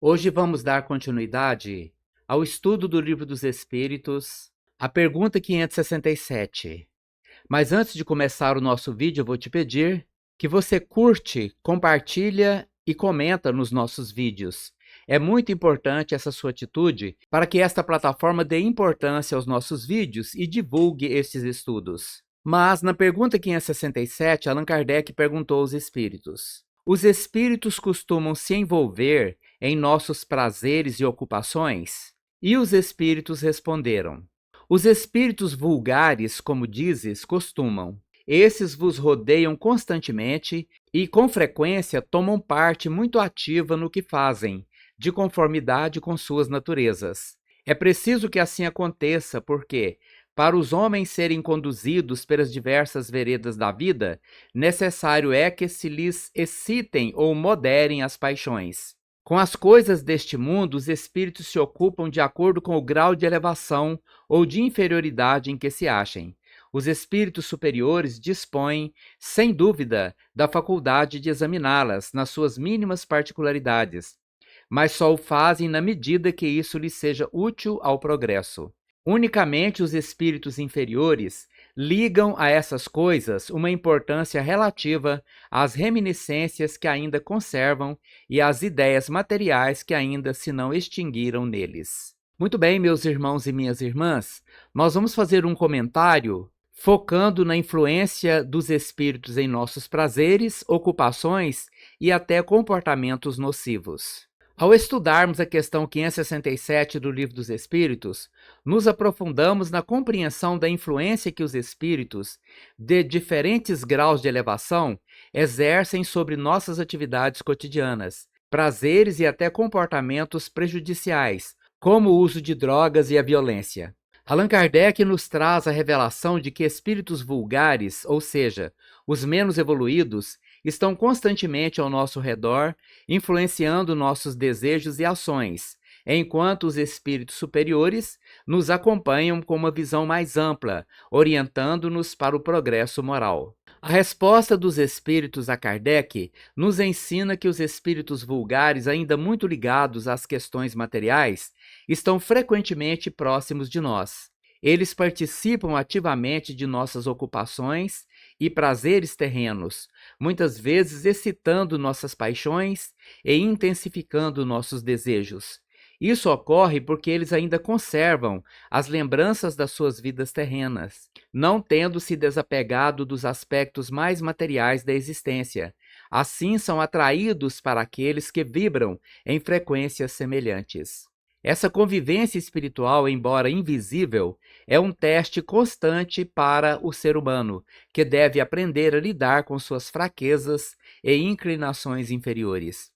Hoje vamos dar continuidade ao estudo do Livro dos Espíritos, a pergunta 567. Mas antes de começar o nosso vídeo, eu vou te pedir que você curte, compartilha e comenta nos nossos vídeos. É muito importante essa sua atitude para que esta plataforma dê importância aos nossos vídeos e divulgue estes estudos. Mas na pergunta 567, Allan Kardec perguntou aos espíritos: os espíritos costumam se envolver em nossos prazeres e ocupações? E os espíritos responderam: os espíritos vulgares, como dizes, costumam. Esses vos rodeiam constantemente e, com frequência, tomam parte muito ativa no que fazem, de conformidade com suas naturezas. É preciso que assim aconteça, porque, para os homens serem conduzidos pelas diversas veredas da vida, necessário é que se lhes excitem ou moderem as paixões. Com as coisas deste mundo, os espíritos se ocupam de acordo com o grau de elevação ou de inferioridade em que se achem. Os espíritos superiores dispõem, sem dúvida, da faculdade de examiná-las nas suas mínimas particularidades, mas só o fazem na medida que isso lhes seja útil ao progresso. Unicamente os espíritos inferiores ligam a essas coisas uma importância relativa às reminiscências que ainda conservam e às ideias materiais que ainda se não extinguiram neles. Muito bem, meus irmãos e minhas irmãs, nós vamos fazer um comentário focando na influência dos espíritos em nossos prazeres, ocupações e até comportamentos nocivos. Ao estudarmos a questão 567 do Livro dos Espíritos, nos aprofundamos na compreensão da influência que os espíritos, de diferentes graus de elevação, exercem sobre nossas atividades cotidianas, prazeres e até comportamentos prejudiciais, como o uso de drogas e a violência. Allan Kardec nos traz a revelação de que espíritos vulgares, ou seja, os menos evoluídos, estão constantemente ao nosso redor, influenciando nossos desejos e ações, enquanto os espíritos superiores nos acompanham com uma visão mais ampla, orientando-nos para o progresso moral. A resposta dos espíritos a Kardec nos ensina que os espíritos vulgares, ainda muito ligados às questões materiais, estão frequentemente próximos de nós. Eles participam ativamente de nossas ocupações e prazeres terrenos, muitas vezes excitando nossas paixões e intensificando nossos desejos. Isso ocorre porque eles ainda conservam as lembranças das suas vidas terrenas, não tendo se desapegado dos aspectos mais materiais da existência. Assim, são atraídos para aqueles que vibram em frequências semelhantes. Essa convivência espiritual, embora invisível, é um teste constante para o ser humano, que deve aprender a lidar com suas fraquezas e inclinações inferiores.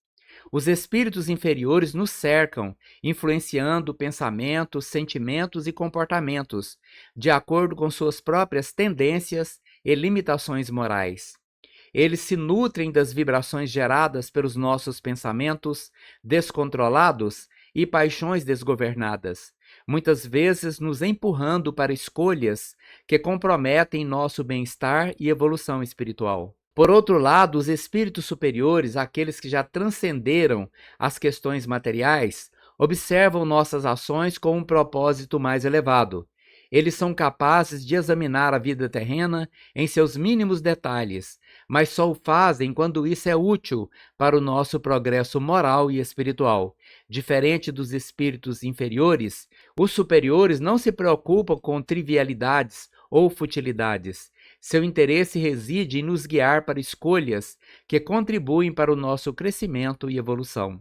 Os espíritos inferiores nos cercam, influenciando pensamentos, sentimentos e comportamentos, de acordo com suas próprias tendências e limitações morais. Eles se nutrem das vibrações geradas pelos nossos pensamentos descontrolados e paixões desgovernadas, muitas vezes nos empurrando para escolhas que comprometem nosso bem-estar e evolução espiritual. Por outro lado, os espíritos superiores, aqueles que já transcenderam as questões materiais, observam nossas ações com um propósito mais elevado. Eles são capazes de examinar a vida terrena em seus mínimos detalhes, mas só o fazem quando isso é útil para o nosso progresso moral e espiritual. Diferente dos espíritos inferiores, os superiores não se preocupam com trivialidades ou futilidades. Seu interesse reside em nos guiar para escolhas que contribuem para o nosso crescimento e evolução.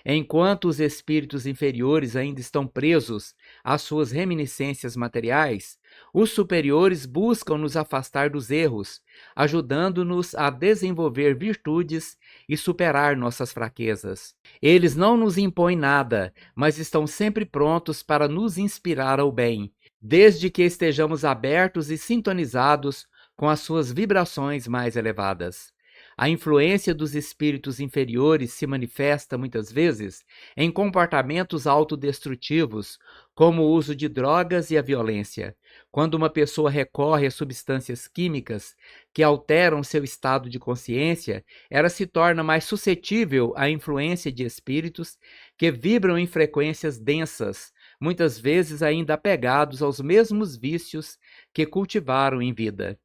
Enquanto os espíritos inferiores ainda estão presos às suas reminiscências materiais, os superiores buscam nos afastar dos erros, ajudando-nos a desenvolver virtudes e superar nossas fraquezas. Eles não nos impõem nada, mas estão sempre prontos para nos inspirar ao bem, desde que estejamos abertos e sintonizados com as suas vibrações mais elevadas. A influência dos espíritos inferiores se manifesta, muitas vezes, em comportamentos autodestrutivos, como o uso de drogas e a violência. Quando uma pessoa recorre a substâncias químicas que alteram seu estado de consciência, ela se torna mais suscetível à influência de espíritos que vibram em frequências densas, muitas vezes ainda apegados aos mesmos vícios que cultivaram em vida.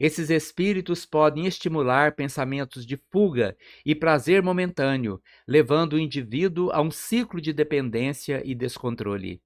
Esses espíritos podem estimular pensamentos de fuga e prazer momentâneo, levando o indivíduo a um ciclo de dependência e descontrole.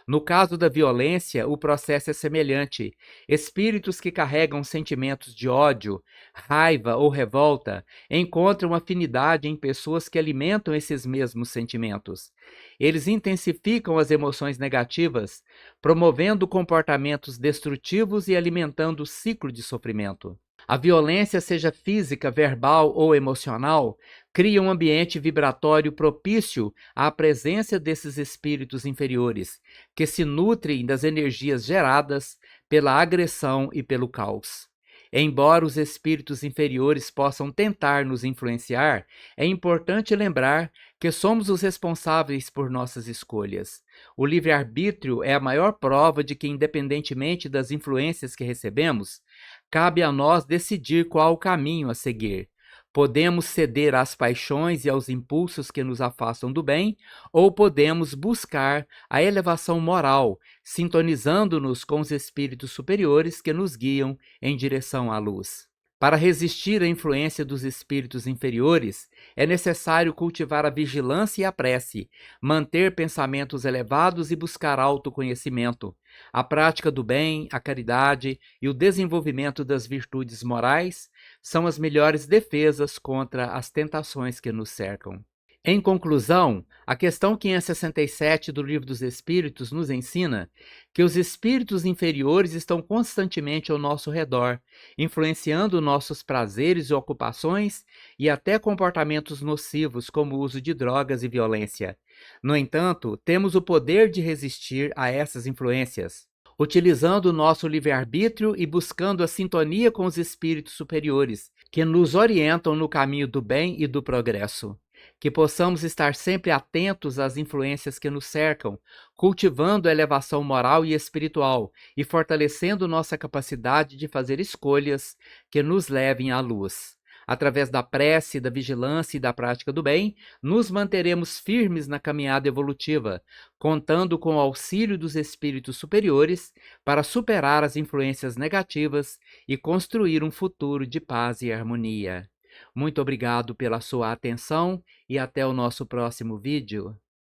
No caso da violência, o processo é semelhante. Espíritos que carregam sentimentos de ódio, raiva ou revolta encontram afinidade em pessoas que alimentam esses mesmos sentimentos. Eles intensificam as emoções negativas, promovendo comportamentos destrutivos e alimentando o ciclo de sofrimento. A violência, seja física, verbal ou emocional, cria um ambiente vibratório propício à presença desses espíritos inferiores, que se nutrem das energias geradas pela agressão e pelo caos. Embora os espíritos inferiores possam tentar nos influenciar, é importante lembrar que somos os responsáveis por nossas escolhas. O livre-arbítrio é a maior prova de que, independentemente das influências que recebemos, cabe a nós decidir qual o caminho a seguir. Podemos ceder às paixões e aos impulsos que nos afastam do bem, ou podemos buscar a elevação moral, sintonizando-nos com os espíritos superiores que nos guiam em direção à luz. Para resistir à influência dos espíritos inferiores, é necessário cultivar a vigilância e a prece, manter pensamentos elevados e buscar autoconhecimento. A prática do bem, a caridade e o desenvolvimento das virtudes morais são as melhores defesas contra as tentações que nos cercam. Em conclusão, a questão 567 do Livro dos Espíritos nos ensina que os espíritos inferiores estão constantemente ao nosso redor, influenciando nossos prazeres e ocupações e até comportamentos nocivos, como o uso de drogas e violência. No entanto, temos o poder de resistir a essas influências, utilizando o nosso livre-arbítrio e buscando a sintonia com os espíritos superiores, que nos orientam no caminho do bem e do progresso. Que possamos estar sempre atentos às influências que nos cercam, cultivando a elevação moral e espiritual e fortalecendo nossa capacidade de fazer escolhas que nos levem à luz. Através da prece, da vigilância e da prática do bem, nos manteremos firmes na caminhada evolutiva, contando com o auxílio dos espíritos superiores para superar as influências negativas e construir um futuro de paz e harmonia. Muito obrigado pela sua atenção e até o nosso próximo vídeo.